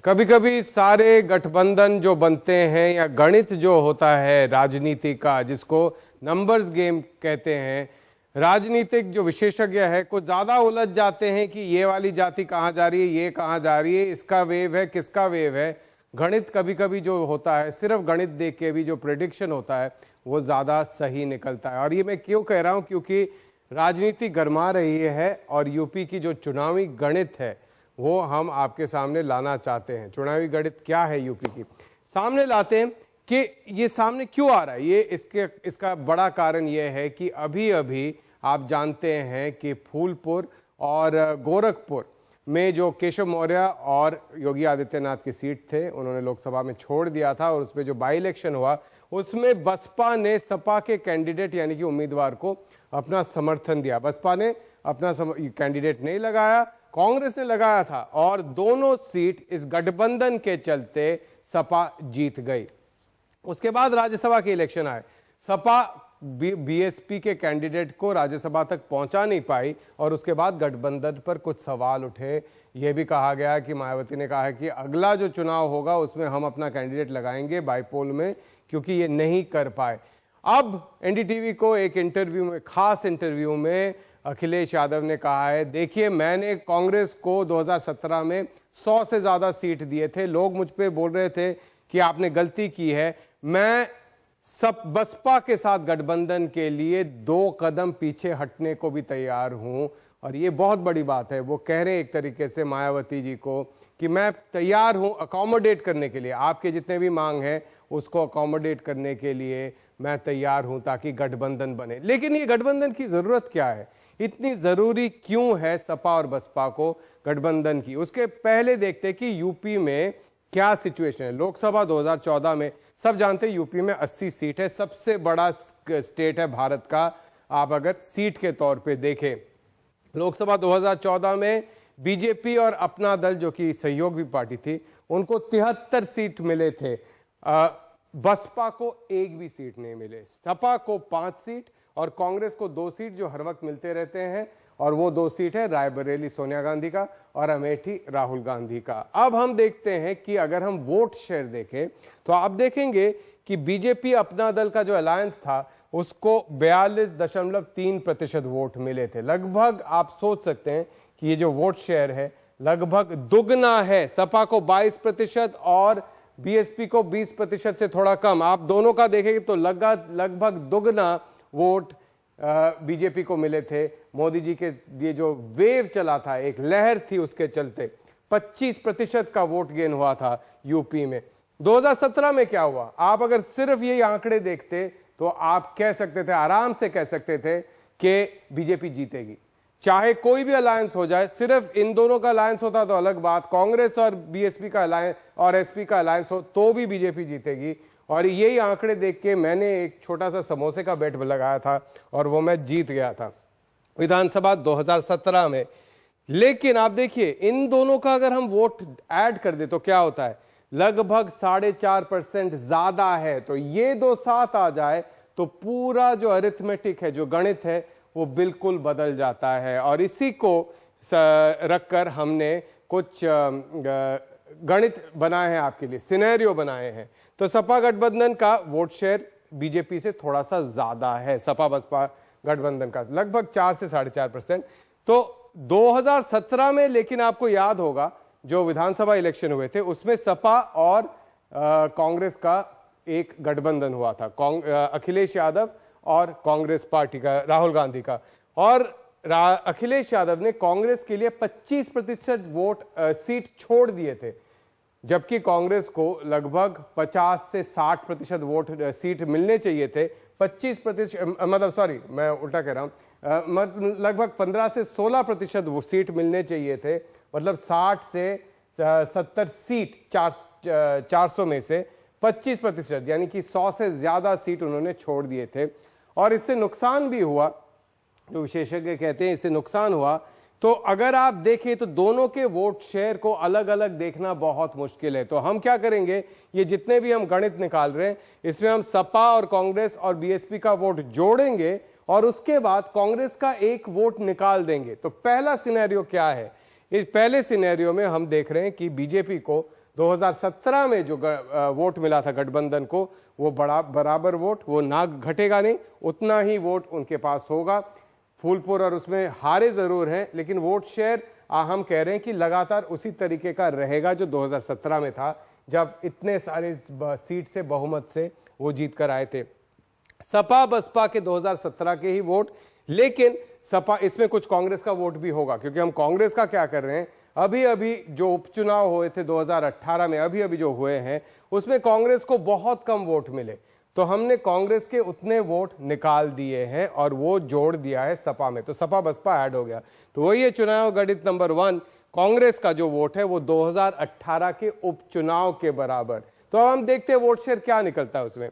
कभी कभी सारे गठबंधन जो बनते हैं या गणित जो होता है राजनीति का, जिसको नंबर्स गेम कहते हैं, राजनीतिक जो विशेषज्ञ है कुछ ज्यादा उलझ जाते हैं कि ये वाली जाति कहाँ जा रही है, ये कहाँ जा रही है, इसका वेव है, किसका वेव है। गणित कभी कभी जो होता है, सिर्फ गणित देख के भी जो प्रेडिक्शन होता है वो ज्यादा सही निकलता है। और ये मैं क्यों कह रहा हूं, क्योंकि राजनीति गरमा रही है और यूपी की जो चुनावी गणित है वो हम आपके सामने लाना चाहते हैं। चुनावी गणित क्या है यूपी की, सामने लाते हैं कि ये सामने क्यों आ रहा है। ये इसका बड़ा कारण ये है कि अभी अभी आप जानते हैं कि फूलपुर और गोरखपुर में जो केशव मौर्य और योगी आदित्यनाथ की सीट थे उन्होंने लोकसभा में छोड़ दिया था, और उसमें जो बाई इलेक्शन हुआ उसमें बसपा ने सपा के कैंडिडेट यानी कि उम्मीदवार को अपना समर्थन दिया। बसपा ने अपना कैंडिडेट नहीं लगाया, कांग्रेस ने लगाया था, और दोनों सीट इस गठबंधन के चलते सपा जीत गई। उसके बाद राज्यसभा के इलेक्शन आए, सपा बीएसपी के कैंडिडेट को राज्यसभा तक पहुंचा नहीं पाई, और उसके बाद गठबंधन पर कुछ सवाल उठे। यह भी कहा गया कि मायावती ने कहा है कि अगला जो चुनाव होगा उसमें हम अपना कैंडिडेट लगाएंगे बाईपोल में, क्योंकि ये नहीं कर पाए। अब एनडीटीवी को एक इंटरव्यू में, खास इंटरव्यू में अखिलेश यादव ने कहा है, देखिए मैंने कांग्रेस को 2017 में 100 से ज्यादा सीट दिए थे, लोग मुझ पे बोल रहे थे कि आपने गलती की है, मैं सब बसपा के साथ गठबंधन के लिए 2 कदम पीछे हटने को भी तैयार हूं। और ये बहुत बड़ी बात है, वो कह रहे हैं एक तरीके से मायावती जी को कि मैं तैयार हूं अकोमोडेट करने के लिए, आपके जितने भी मांग है उसको अकोमोडेट करने के लिए मैं तैयार हूं ताकि गठबंधन बने। लेकिन ये गठबंधन की जरूरत क्या है, इतनी जरूरी क्यों है सपा और बसपा को गठबंधन की? उसके पहले देखते हैं कि यूपी में क्या सिचुएशन है। लोकसभा 2014 में सब जानते हैं यूपी में 80 सीट है, सबसे बड़ा स्टेट है भारत का। आप अगर सीट के तौर पे देखें, लोकसभा 2014 में बीजेपी और अपना दल जो कि सहयोगी पार्टी थी उनको 73 सीट मिले थे, बसपा को एक भी सीट नहीं मिले, सपा को 5 सीट और कांग्रेस को 2 सीट जो हर वक्त मिलते रहते हैं, और वो 2 सीट है रायबरेली सोनिया गांधी का और अमेठी राहुल गांधी का। अब हम देखते हैं कि अगर हम वोट शेयर देखें तो आप देखेंगे कि बीजेपी अपना दल का जो अलायंस था उसको 42.3% वोट मिले थे। लगभग आप सोच सकते हैं कि ये जो वोट शेयर है लगभग दुगना है। सपा को 22% और बीएसपी को 20% से थोड़ा कम। आप दोनों का देखेंगे तो लगभग दुगना वोट बीजेपी को मिले थे। मोदी जी के ये जो वेव चला था, एक लहर थी, उसके चलते 25% का वोट गेन हुआ था यूपी में। 2017 में क्या हुआ, आप अगर सिर्फ ये आंकड़े देखते तो आप कह सकते थे, आराम से कह सकते थे कि बीजेपी जीतेगी, चाहे कोई भी अलायंस हो जाए। सिर्फ इन दोनों का अलायंस होता तो अलग बात, कांग्रेस और बीएसपी का अलायंस और एसपी का अलायंस हो तो भी बीजेपी जीतेगी। और यही आंकड़े देख के मैंने एक छोटा सा समोसे का बेट लगाया था और वो मैं जीत गया था विधानसभा 2017 में। लेकिन आप देखिए इन दोनों का अगर हम वोट ऐड कर दे तो क्या होता है, लगभग 4.5% ज्यादा है। तो ये 2 साथ आ जाए तो पूरा जो अरिथमेटिक है, जो गणित है, वो बिल्कुल बदल जाता है। और इसी को रखकर हमने कुछ गणित बनाए हैं आपके लिए, सिनेरियो बनाए हैं। तो सपा गठबंधन का वोट शेयर बीजेपी से थोड़ा सा ज्यादा है, सपा बसपा गठबंधन का लगभग 4 से 4.5%। तो 2017 में, लेकिन आपको याद होगा जो विधानसभा इलेक्शन हुए थे उसमें सपा और कांग्रेस का एक गठबंधन हुआ था, अखिलेश यादव और कांग्रेस पार्टी का, राहुल गांधी का। और अखिलेश यादव ने कांग्रेस के लिए 25% वोट सीट छोड़ दिए थे, जबकि कांग्रेस को लगभग 50 से 60% वोट सीट मिलने चाहिए थे। 25%, मतलब सॉरी मैं उल्टा कह रहा हूं, लगभग 15 से 16% वो सीट मिलने चाहिए थे, मतलब 60 से 70 सीट 400 में से 25%, यानी कि 100 से ज्यादा सीट उन्होंने छोड़ दिए थे। और इससे नुकसान भी हुआ, जो विशेषज्ञ कहते हैं इससे नुकसान हुआ। तो अगर आप देखें तो दोनों के वोट शेयर को अलग अलग देखना बहुत मुश्किल है। तो हम क्या करेंगे, ये जितने भी हम गणित निकाल रहे हैं इसमें हम सपा और कांग्रेस और बीएसपी का वोट जोड़ेंगे और उसके बाद कांग्रेस का एक वोट निकाल देंगे। तो पहला सिनेरियो क्या है, इस पहले सिनेरियो में हम देख रहे हैं कि बीजेपी को 2017 में जो वोट मिला था गठबंधन को वो बराबर वोट, वो ना घटेगा नहीं, उतना ही वोट उनके पास होगा। फूलपुर और उसमें हारे जरूर हैं, लेकिन वोट शेयर हम कह रहे हैं कि लगातार उसी तरीके का रहेगा जो 2017 में था, जब इतने सारे सीट से बहुमत से वो जीत कर आए थे। सपा बसपा के 2017 के ही वोट, लेकिन सपा इसमें कुछ कांग्रेस का वोट भी होगा, क्योंकि हम कांग्रेस का क्या कर रहे हैं, अभी अभी जो उपचुनाव हुए थे 2018 में, अभी अभी जो हुए हैं उसमें कांग्रेस को बहुत कम वोट मिले, तो हमने कांग्रेस के उतने वोट निकाल दिए हैं और वो जोड़ दिया है सपा में, तो सपा बसपा ऐड हो गया। तो वही है चुनाव गणित नंबर 1, कांग्रेस का जो वोट है वो 2018 के उपचुनाव के बराबर। तो अब हम देखते हैं वोट शेयर क्या निकलता है उसमें।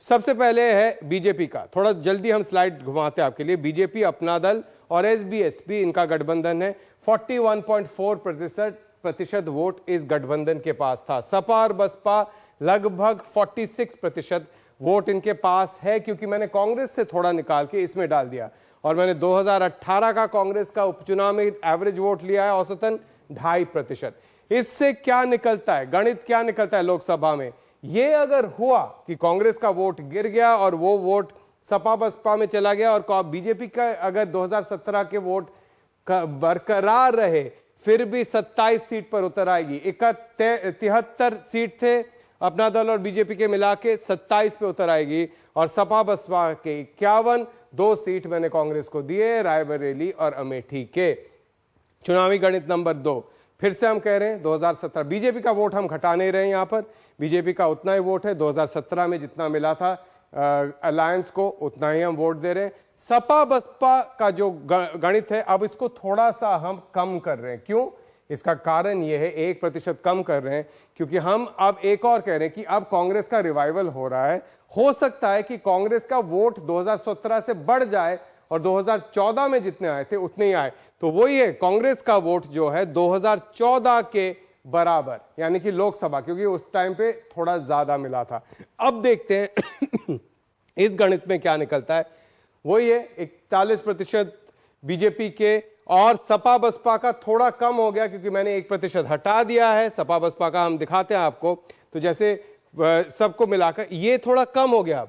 सबसे पहले है बीजेपी का, थोड़ा जल्दी हम स्लाइड घुमाते हैं आपके लिए। बीजेपी, अपना दल और एसबीएसपी इनका गठबंधन है। 41.4% वोट इस गठबंधन के पास था। सपा और बसपा लगभग 46% वोट इनके पास है, क्योंकि मैंने कांग्रेस से थोड़ा निकाल के इसमें डाल दिया, और मैंने 2018 का कांग्रेस का उपचुनाव में एवरेज वोट लिया है औसतन 2.5%। इससे क्या निकलता है, गणित क्या निकलता है लोकसभा में, ये अगर हुआ कि कांग्रेस का वोट गिर गया और वो वोट सपा बसपा में चला गया, और बीजेपी का अगर 2017 के वोट बरकरार रहे, फिर भी 27 सीट पर उतर आएगी। 73 सीट थे अपना दल और बीजेपी के मिला के, 27 पे उतर आएगी, और सपा बसपा के 51, 2 सीट मैंने कांग्रेस को दिए, रायबरेली और अमेठी के। चुनावी गणित नंबर 2, फिर से हम कह रहे हैं 2017 बीजेपी का वोट हम घटा नहीं रहे, यहां पर बीजेपी का उतना ही वोट है, 2017 में जितना मिला था अलायंस को उतना ही हम वोट दे रहे हैं। सपा बसपा का जो गणित है, अब इसको थोड़ा सा हम कम कर रहे हैं। क्यों? इसका कारण यह है, 1% कम कर रहे हैं, क्योंकि हम अब एक और कह रहे हैं कि अब कांग्रेस का रिवाइवल हो रहा है। हो सकता है कि कांग्रेस का वोट 2017 से बढ़ जाए और 2014 में जितने आए थे उतने ही आए, तो वही है, कांग्रेस का वोट जो है 2014 के बराबर, यानी कि लोकसभा, क्योंकि उस टाइम पे थोड़ा ज्यादा मिला था। अब देखते हैं इस गणित में क्या निकलता है। वही है 41% बीजेपी के, और सपा बसपा का थोड़ा कम हो गया, क्योंकि मैंने 1% हटा दिया है सपा बसपा का, हम दिखाते हैं आपको। तो जैसे सबको मिलाकर ये थोड़ा कम हो गया,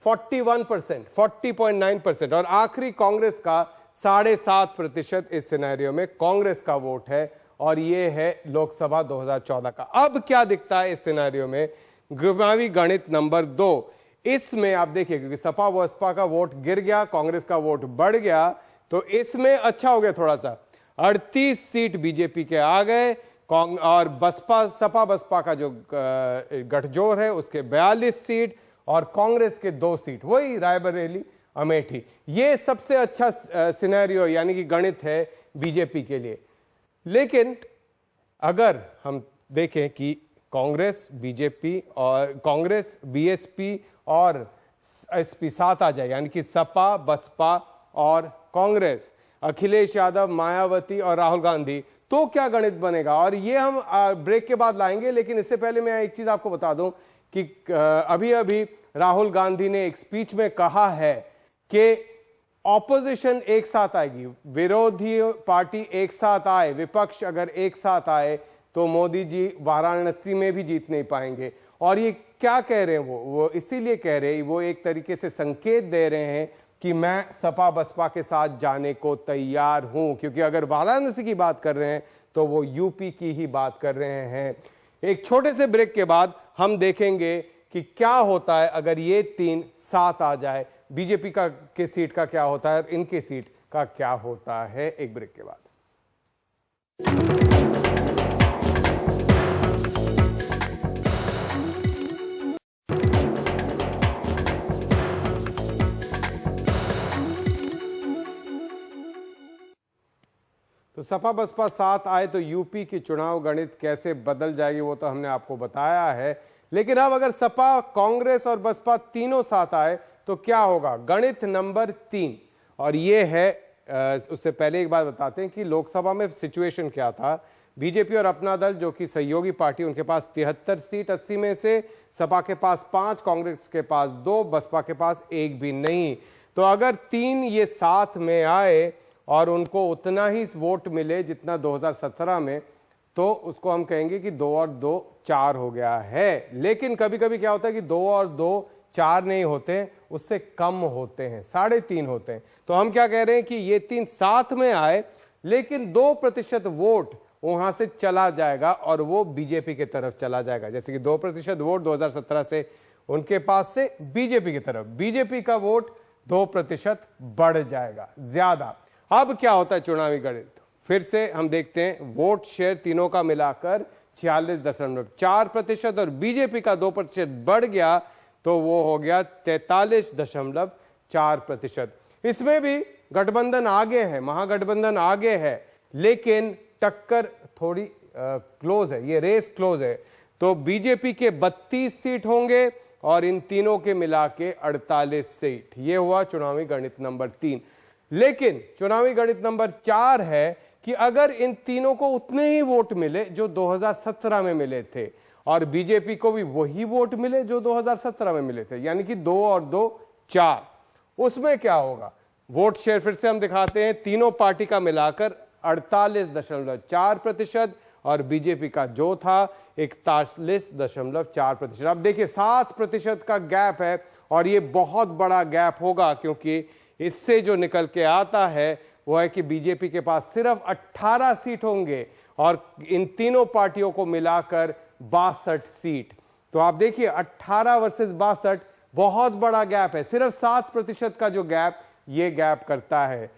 41%, 40.9%, और आखिरी कांग्रेस का 7.5% इस सिनेरियो में कांग्रेस का वोट है, और ये है लोकसभा 2014 का। अब क्या दिखता है इस सिनेरियो में, चुनावी गणित नंबर 2, इसमें आप देखिए, क्योंकि सपा बसपा का वोट गिर गया, कांग्रेस का वोट बढ़ गया, तो इसमें अच्छा हो गया थोड़ा सा, 38 सीट बीजेपी के आ गए, और बसपा सपा बसपा का जो गठजोड़ है उसके 42 सीट, और कांग्रेस के 2 सीट, वही रायबरेली अमेठी। ये सबसे अच्छा सिनेरियो यानी कि गणित है बीजेपी के लिए। लेकिन अगर हम देखें कि कांग्रेस बीजेपी और कांग्रेस बीएसपी और एसपी साथ आ जाए, यानी कि सपा बसपा और कांग्रेस, अखिलेश यादव, मायावती और राहुल गांधी, तो क्या गणित बनेगा, और ये हम ब्रेक के बाद लाएंगे। लेकिन इससे पहले मैं एक चीज आपको बता दूं कि अभी अभी राहुल गांधी ने एक स्पीच में कहा है कि ऑपोजिशन एक साथ आएगी, विरोधी पार्टी एक साथ आए, विपक्ष अगर एक साथ आए तो मोदी जी वाराणसी में भी जीत नहीं पाएंगे। और ये क्या कह रहे हैं, वो इसीलिए कह रहे हैं, वो एक तरीके से संकेत दे रहे हैं कि मैं सपा बसपा के साथ जाने को तैयार हूं, क्योंकि अगर वाराणसी की बात कर रहे हैं तो वो यूपी की ही बात कर रहे हैं। एक छोटे से ब्रेक के बाद हम देखेंगे कि क्या होता है अगर ये 3 साथ आ जाए, बीजेपी का के सीट का क्या होता है और इनके सीट का क्या होता है, एक ब्रेक के बाद। तो सपा बसपा साथ आए तो यूपी की चुनाव गणित कैसे बदल जाएगी वो तो हमने आपको बताया है। लेकिन अब अगर सपा, कांग्रेस और बसपा तीनों साथ आए तो क्या होगा, गणित नंबर 3। और ये है, उससे पहले एक बात बताते हैं कि लोकसभा में सिचुएशन क्या था। बीजेपी और अपना दल जो कि सहयोगी पार्टी, उनके पास 73 सीट 80 में से, सपा के पास 5, कांग्रेस के पास 2, बसपा के पास 1 भी नहीं। तो अगर 3 ये साथ में आए और उनको उतना ही वोट मिले जितना 2017 में, तो उसको हम कहेंगे कि 2 और 2 4 हो गया है। लेकिन कभी कभी क्या होता है कि 2 और 2 4 नहीं होते, उससे कम होते हैं, 3.5 होते हैं। तो हम क्या कह रहे हैं कि ये 3 साथ में आए, लेकिन 2% वोट वहां से चला जाएगा और वो बीजेपी की तरफ चला जाएगा। जैसे कि 2% वोट 2017 से उनके पास से बीजेपी की तरफ, बीजेपी का वोट 2% बढ़ जाएगा ज्यादा। अब क्या होता है चुनावी गणित, फिर से हम देखते हैं। वोट शेयर तीनों का मिलाकर 46.4% और बीजेपी का 2% बढ़ गया तो वो हो गया 43.4%। इसमें भी गठबंधन आगे है, महागठबंधन आगे है, लेकिन टक्कर थोड़ी क्लोज है, ये रेस क्लोज है। तो बीजेपी के 32 सीट होंगे और इन तीनों के मिला के 48 सीट। ये हुआ चुनावी गणित नंबर 3। लेकिन चुनावी गणित नंबर 4 है कि अगर इन तीनों को उतने ही वोट मिले जो 2017 में मिले थे और बीजेपी को भी वही वोट मिले जो 2017 में मिले थे, यानी कि 2 और 2 4, उसमें क्या होगा? वोट शेयर फिर से हम दिखाते हैं, तीनों पार्टी का मिलाकर 48.4% और बीजेपी का जो था 41.4%। अब देखिए 7% का गैप है और ये बहुत बड़ा गैप होगा, क्योंकि इससे जो निकल के आता है वो है कि बीजेपी के पास सिर्फ 18 सीट होंगे और इन तीनों पार्टियों को मिलाकर 62 सीट। तो आप देखिए 18 वर्सेस 62, बहुत बड़ा गैप है। सिर्फ 7% का जो गैप, ये गैप करता है।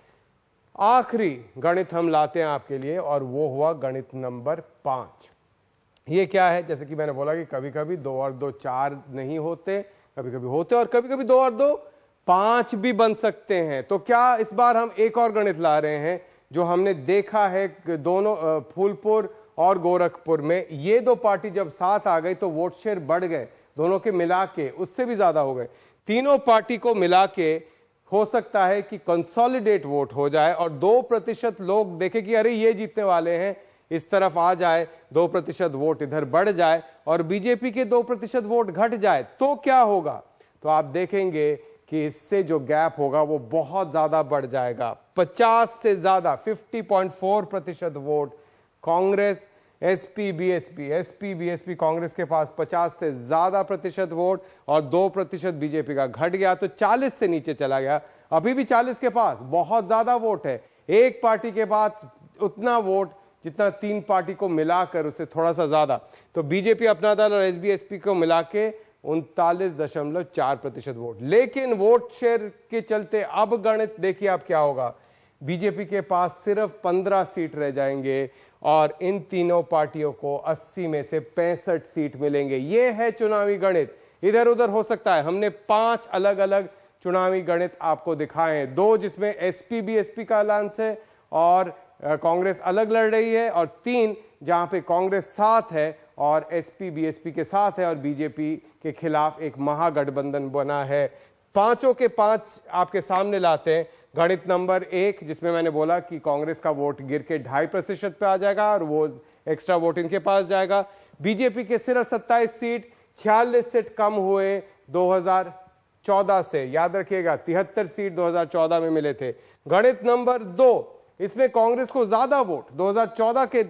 आखिरी गणित हम लाते हैं आपके लिए और वो हुआ गणित नंबर 5। ये क्या है? जैसे कि मैंने बोला कि कभी कभी 2 और 2 4 नहीं होते, कभी कभी होते, और कभी कभी 2 और 2 5 भी बन सकते हैं। तो क्या इस बार हम एक और गणित ला रहे हैं जो हमने देखा है दोनों फूलपुर और गोरखपुर में, ये दो पार्टी जब साथ आ गई तो वोट शेयर बढ़ गए, दोनों के मिला के उससे भी ज्यादा हो गए। तीनों पार्टी को मिला के हो सकता है कि कंसोलिडेट वोट हो जाए और 2% लोग देखें कि अरे ये जीतने वाले हैं, इस तरफ आ जाए, 2% वोट इधर बढ़ जाए और बीजेपी के 2% वोट घट जाए, तो क्या होगा? तो आप देखेंगे कि इससे जो गैप होगा वो बहुत ज्यादा बढ़ जाएगा, 50 से ज्यादा, 50.4% vote Congress, SP BSP Congress के पास 50 से ज्यादा प्रतिशत वोट और 2% बीजेपी का घट गया तो 40 से नीचे चला गया। अभी भी 40 के पास बहुत ज्यादा वोट है, एक पार्टी के पास उतना वोट जितना 3 पार्टी को मिलाकर, उससे थोड़ा सा ज्यादा। तो बीजेपी, अपना दल और एसबीएसपी को मिला के 39.4% वोट। लेकिन वोट शेयर के चलते अब गणित देखिए अब क्या होगा। बीजेपी के पास सिर्फ 15 सीट रह जाएंगे और इन तीनों पार्टियों को 80 में से 65 सीट मिलेंगे। ये है चुनावी गणित, इधर उधर हो सकता है। हमने 5 अलग अलग चुनावी गणित आपको दिखाए हैं, 2 जिसमें एसपी बीएसपी का अलायंस है और कांग्रेस अलग लड़ रही है, और 3 जहां पे कांग्रेस साथ है और एसपी बीएसपी के साथ है और बीजेपी के खिलाफ एक महागठबंधन बना है। पांचों के 5 आपके सामने लाते हैं। गणित नंबर 1, जिसमें मैंने बोला कि कांग्रेस का वोट गिर के 2.5% पे आ जाएगा और वो एक्स्ट्रा वोट इनके पास जाएगा। बीजेपी के सिर्फ 27 सीट, 46 सीट कम हुए 2014 से, याद रखिएगा 73 सीट 2014 में मिले थे। गणित नंबर 2, इसमें कांग्रेस को ज्यादा वोट 2014 के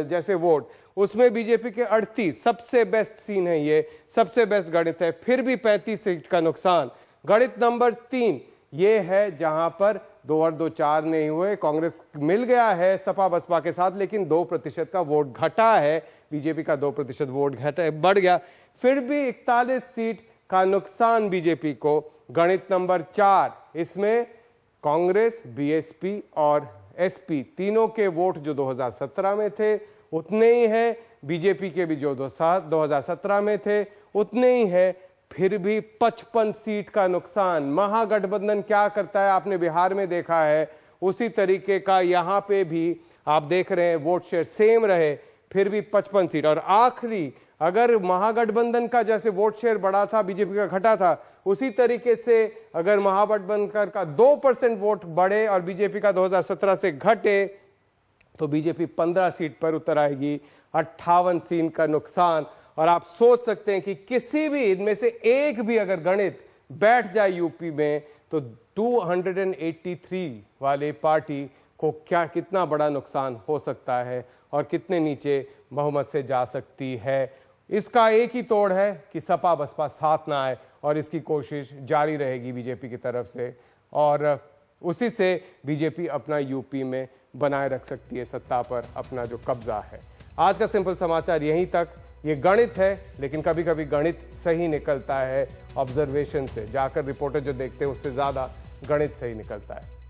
जैसे वोट, उसमें बीजेपी के 38, सबसे बेस्ट सीन है, ये सबसे बेस्ट गणित है, फिर भी 35 सीट का नुकसान। गणित नंबर 3 ये है जहां पर 2 और 2 4 नहीं हुए, कांग्रेस मिल गया है सपा बसपा के साथ, लेकिन 2% का वोट घटा है, बीजेपी का 2% वोट घटा बढ़ गया, फिर भी 41 सीट का नुकसान बीजेपी को। गणित नंबर 4, इसमें कांग्रेस, बीएसपी और एसपी तीनों के वोट जो 2017 में थे उतने ही है, बीजेपी के भी जो 2017 में थे उतने ही है, फिर भी 55 सीट का नुकसान। महागठबंधन क्या करता है आपने बिहार में देखा है, उसी तरीके का यहां पे भी आप देख रहे हैं, वोट शेयर सेम रहे फिर भी 55 सीट। और आखिरी, अगर महागठबंधन का जैसे वोट शेयर बढ़ा था, बीजेपी का घटा था, उसी तरीके से अगर महागठबंधन का 2% वोट बढ़े और बीजेपी का 2017 से घटे तो बीजेपी 15 सीट पर उतर आएगी, 58 सीट का नुकसान। और आप सोच सकते हैं कि किसी भी इनमें से एक भी अगर गणित बैठ जाए यूपी में तो 283 वाले पार्टी को क्या कितना बड़ा नुकसान हो सकता है। और कितने नीचे बहुमत से जा सकती है। इसका एक ही तोड़ है कि सपा बसपा साथ ना आए और इसकी कोशिश जारी रहेगी बीजेपी की तरफ से, और उसी से बीजेपी अपना यूपी में बनाए रख सकती है सत्ता पर अपना जो कब्जा है। आज का सिंपल समाचार यहीं तक। ये गणित है, लेकिन कभी कभी गणित सही निकलता है ऑब्जर्वेशन से। जाकर रिपोर्टर जो देखते हैं उससे ज्यादा गणित सही निकलता है।